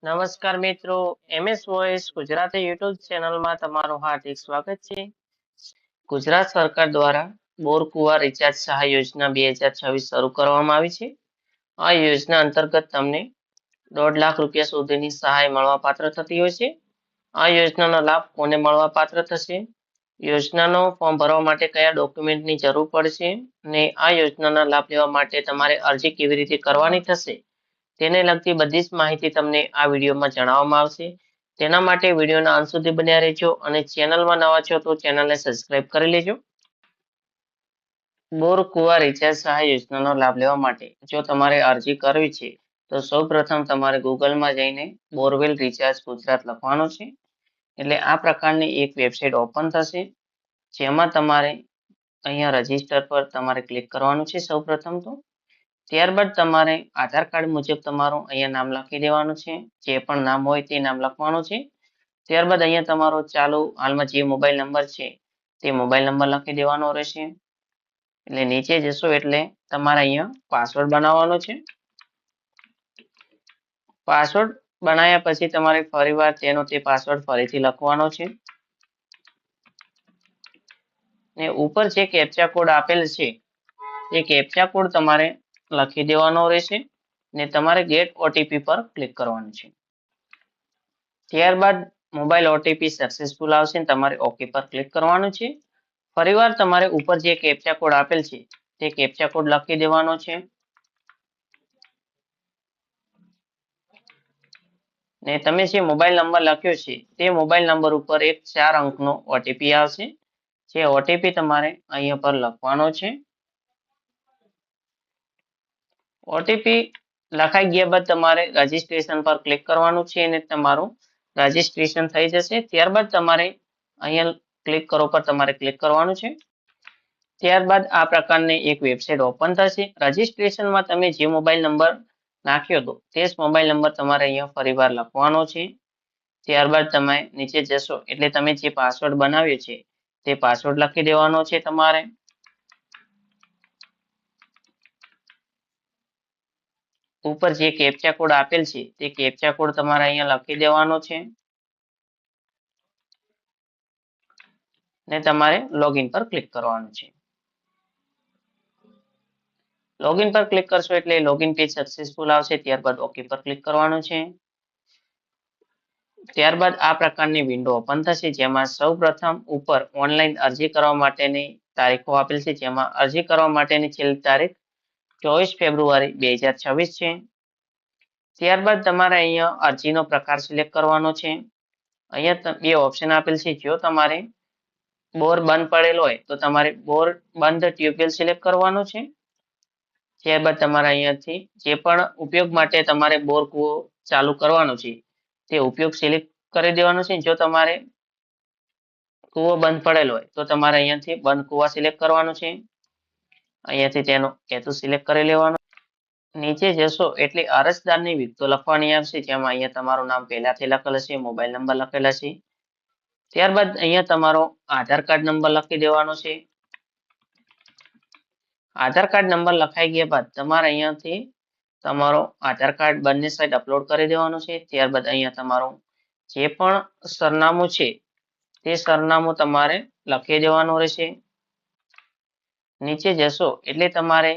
નમસ્કાર મિત્રો, MS voice Gujarati YouTube ચેનલમાં તમારું હાર્દિક સ્વાગત છે. ગુજરાત સરકાર દ્વારા બોર કુવા રિચાર્જ સહાય યોજના 2026 શરૂ કરવામાં આવી છે. આ યોજના અંતર્ગત તમને 1.5 લાખ રૂપિયા સુધીની સહાય મળવાપાત્ર થતી હોય છે. આ યોજનાનો લાભ કોને મળવાપાત્ર થશે? યોજનાનો ફોર્મ ભરવા માટે કયા ડોક્યુમેન્ટની જરૂર પડશે ને આ યોજનાના લાભ લેવા માટે તમારે અરજી કેવી રીતે કરવાની થશે તેને લગતી બધી જ માહિતી તમને આ વિડીયોમાં જણાવવામાં આવશે. તેના માટે વિડીયોના અંત સુધી બન્યા રહેજો અને ચેનલમાં નવા છો તો ચેનલને સબસ્ક્રાઇબ કરી લેજો. બોર કુવા રિચાર્જ સહાય યોજનાનો લાભ લેવા માટે જો તમારે અરજી કરવી છે તો સૌપ્રથમ તમારે ગૂગલમાં જઈને બોરવેલ રિચાર્જ ગુજરાત લખવાનું છે. એટલે આ પ્રકારની એક વેબસાઇટ ઓપન થશે, જેમાં તમારે અહીંયા રજીસ્ટર પર તમારે ક્લિક કરવાનું છે સૌપ્રથમ તો. ત્યારબાદ તમારે આધાર કાર્ડ મુજબ તમારું અહીંયા નામ લખી દેવાનું છે. જે પણ નામ હોય તે નામ લખવાનું છે. ત્યારબાદ અહીંયા તમારો ચાલુ હાલમાં જે મોબાઈલ નંબર છે તે મોબાઈલ નંબર લખી દેવાનો રહેશે. એટલે નીચે જશો એટલે તમારે અહીંયા પાસવર્ડ બનાવવાનો છે. પાસવર્ડ બનાવ્યા પછી તમારે ફરીવાર તે પાસવર્ડ ફરીથી લખવાનો છે. ને ઉપર જે કેપ્ચા કોડ આપેલ છે તે કેપ્ચા કોડ તમારે લખી દેવાનો રહેશે ને તમારે ગેટ ઓટીપી પર ક્લિક કરવાનું છે. ત્યારબાદ મોબાઈલ ઓટીપી સક્સેસફુલ આવશે ને તમારે ઓકે પર ક્લિક કરવાનું છે. ફરીવાર તમારે ઉપર જે કેપ્ચા કોડ આપેલ છે તે કેપ્ચા કોડ લખી દેવાનો છે ને તમે જે મોબાઈલ નંબર લખ્યો છે તે મોબાઈલ નંબર ઉપર એક 4 અંકનો ઓટીપી આવશે. જે ઓટીપી તમારે અહીંયા પર લખવાનો છે. ઓટીપી લખાઈ ગયા બાદ તમારે રજીસ્ટ્રેશન પર ક્લિક કરવાનું છે અને તમારું રજીસ્ટ્રેશન થઈ જશે. ત્યારબાદ તમારે અહીંયા ક્લિક કરો પર તમારે ક્લિક કરવાનું છે. ત્યારબાદ આ પ્રકારની એક વેબસાઇટ ઓપન થશે. રજીસ્ટ્રેશનમાં તમે જે મોબાઈલ નંબર નાખ્યો હતો તે જ મોબાઈલ નંબર તમારે અહીંયા ફરીવાર લખવાનો છે. ત્યારબાદ તમે નીચે જશો એટલે તમે જે પાસવર્ડ બનાવ્યો છે તે પાસવર્ડ લખી દેવાનો છે તમારે. ઉપર જે કેપ્ચા કોડ આપેલ છે તે કેપ્ચા કોડ તમારે અહીંયા લખી દેવાનો છે ને તમારે લોગિન પર ક્લિક કરવાનું છે. લોગિન પર ક્લિક કરશો એટલે લોગિન પેજ સક્સેસફુલ આવશે. ત્યારબાદ ઓકે પર ક્લિક કરવાનું છે. ત્યારબાદ આ પ્રકારની વિન્ડો ઓપન થશે, જેમાં સૌપ્રથમ ઉપર ઓનલાઈન અરજી કરવા માટેની તારીખો આપેલ છે, જેમાં અરજી કરવા માટેની છેલ્લી તારીખ 24 ફેબ્રુઆરી 2026 છે. ત્યારબાદ તમારે અહીંયા અરજીનો પ્રકાર સિલેક્ટ કરવાનો છે. અહીંયા બે ઓપ્શન આપેલ છે. જો તમારે બોર બંધ પડેલ હોય તો તમારે બોર બંધ ટ્યુબવેલ સિલેક્ટ કરવાનો છે. ત્યારબાદ તમારે અહીંયાથી જે પણ ઉપયોગ માટે તમારે બોર કૂવો ચાલુ કરવાનો છે તે ઉપયોગ સિલેક્ટ કરી દેવાનો છે. જો તમારે કૂવો બંધ પડેલ હોય તો તમારે અહીંયાથી બંધ કૂવા સિલેક્ટ કરવાનું છે. અહીંયાથી તેનો હેતુ સિલેક્ટ કરી લેવાનો. નીચે જશો એટલે અરજદારની વિગતો લખવાની આવશે, જેમાં અહીંયા તમારું નામ પહેલાથી લખેલ હશે, મોબાઈલ નંબર લખેલા છે. ત્યારબાદ અહીંયા તમારો આધાર કાર્ડ નંબર લખી દેવાનો છે. આધાર કાર્ડ નંબર લખાઈ ગયા બાદ તમારે અહીંયાથી તમારો આધાર કાર્ડ બંને સાઈડ અપલોડ કરી દેવાનું છે. ત્યારબાદ અહીંયા તમારું જે પણ સરનામું છે તે સરનામું તમારે લખી દેવાનું રહેશે. નીચે જશો એટલે તમારે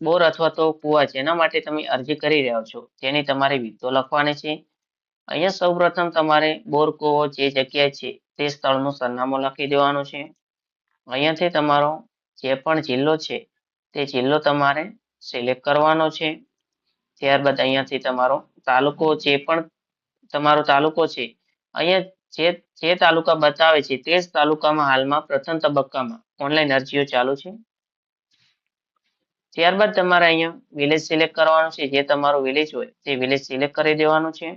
બોર અથવા તો કુવા જેના માટે તમે અરજી કરી રહ્યા છો તેની તમારે વિગતો લખવાની છે. અહીંયા સૌપ્રથમ તમારે બોર કુવો જે જગ્યાએ છે તે સ્થળનું સરનામું લખી દેવાનું છે. અહીંયાથી તમારો જે પણ જિલ્લો છે તે જિલ્લો તમારે સિલેક્ટ કરવાનો છે. ત્યારબાદ અહીંયાથી તમારો તાલુકો જે પણ તમારો તાલુકો છે, અહીંયા જે તાલુકા બતાવે છે તે જ તાલુકામાં હાલમાં પ્રથમ તબક્કામાં ઓનલાઈન અરજીઓ ચાલુ છે. ત્યારબાદ તમારે અહીંયા વિલેજ સિલેક્ટ કરવાનું છે. જે તમારો વિલેજ હોય તે વિલેજ સિલેક્ટ કરી દેવાનું છે.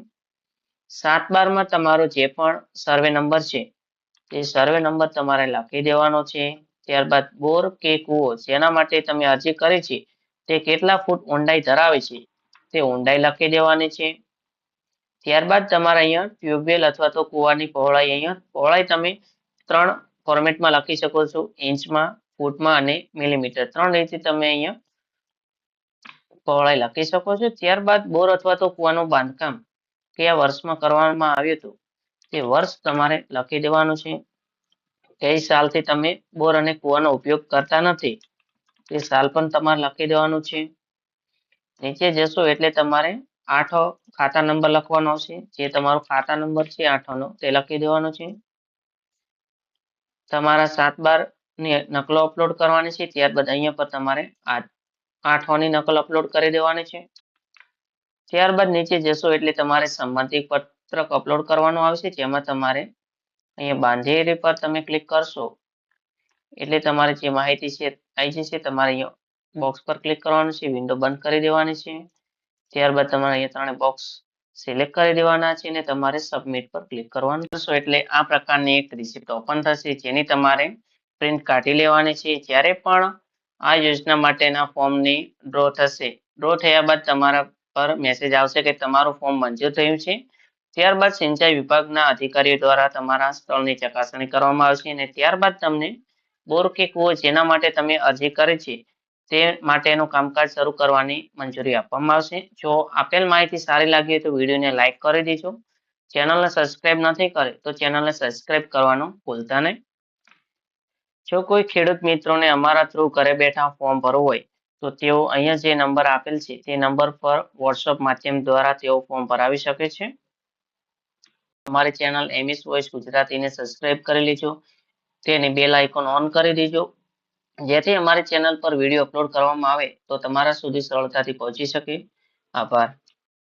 7/12 માં તમારો જે પણ સર્વે નંબર છે તે સર્વે નંબર તમારે લખી દેવાનો છે. ત્યારબાદ બોર કે કૂવો જેના માટે તમે અરજી કરી છે તે કેટલા ફૂટ ઊંડાઈ ધરાવે છે તે ઊંડાઈ લખી દેવાની છે. ત્યારબાદ તમારે અહીંયા ટ્યુબવેલ અથવા તો કૂવાની પહોળાઈ તમે 3 ફોર્મેટમાં લખી શકો છો: ઇંચમાં, ફૂટમાં અને મિલીમીટર. 3 રીતે તમે અહીંયા પહોળાઈ લખી શકો છો. ત્યારબાદ બોર અથવા તો કૂવાનું બાંધકામ કયા વર્ષમાં કરવામાં આવ્યું હતું તે વર્ષ તમારે લખી દેવાનું છે. કઈ સાલથી તમે બોર અને કૂવાનો ઉપયોગ કરતા નથી તે સાલ પણ તમારે લખી દેવાનું છે. નીચે જશો એટલે તમારે 8 ખાતા નંબર લખવાનો આવશે. જે તમારો ખાતા નંબર છે 8 નો તે લખી દેવાનો છે. તમારા 7/12 ની નકલો અપલોડ કરવાની છે. ત્યારબાદ અહીંયા પર તમારે 8 ની નકલ અપલોડ કરી દેવાની છે. ત્યારબાદ નીચે જશો એટલે તમારે સંમતિ પત્રક અપલોડ કરવાનું આવશે. જેમાં તમારે અહીંયા બાંધેરી પર તમે ક્લિક કરશો એટલે તમારે જે માહિતી છે આવી જશે. તમારે અહીંયા બોક્સ પર ક્લિક કરવાનું છે. વિન્ડો બંધ કરી દેવાની છે. ત્યારબાદ તમારે અહીંયા 3 બોક્સ સિલેક્ટ કરી દેવાના છે અને તમારે સબમિટ પર ક્લિક કરવાનું કરશો એટલે આ પ્રકારની એક રિસિપ્ટ ઓપન થશે, જેની તમારે પ્રિન્ટ કાઢી લેવાની છે. જ્યારે પણ આ યોજના માટેના ફોર્મની ડ્રો થશે, ડ્રો થયા બાદ તમારા પર મેસેજ આવશે કે તમારું ફોર્મ મંજૂર થયું છે. ત્યારબાદ સિંચાઈ વિભાગના અધિકારીઓ દ્વારા તમારા સ્થળની ચકાસણી કરવામાં આવશે અને ત્યારબાદ તમને બોર કે કૂવો જેના માટે તમે અરજી કરી છે તે માટેનું કામકાજ શરૂ કરવાની મંજૂરી આપવામાં આવશે. જો આપેલ માહિતી સારી લાગી હોય તો વિડીયોને લાઇક કરી દેજો. ચેનલને સબસ્ક્રાઇબ નથી કરી તો ચેનલને સબસ્ક્રાઇબ કરવાનું ભૂલતા નહીં. જો કોઈ ખેડૂત મિત્રોને અમારા થ્રુ ઘરે બેઠા ફોર્મ ભરવું હોય તો તેઓ અહીંયા જે નંબર આપેલ છે તે નંબર પર વોટ્સઅપ માધ્યમ દ્વારા તેઓ ફોર્મ ભરાવી શકે છે. અમારી ચેનલ એમએસ વોઇસ ગુજરાતીને સબસ્ક્રાઇબ કરી લેજો. તેની બેલ આઇકોન ઓન કરી દેજો, જેથી અમારી ચેનલ પર વિડીયો અપલોડ કરવામાં આવે તો તમારા સુધી સરળતાથી પહોંચી શકે. આભાર.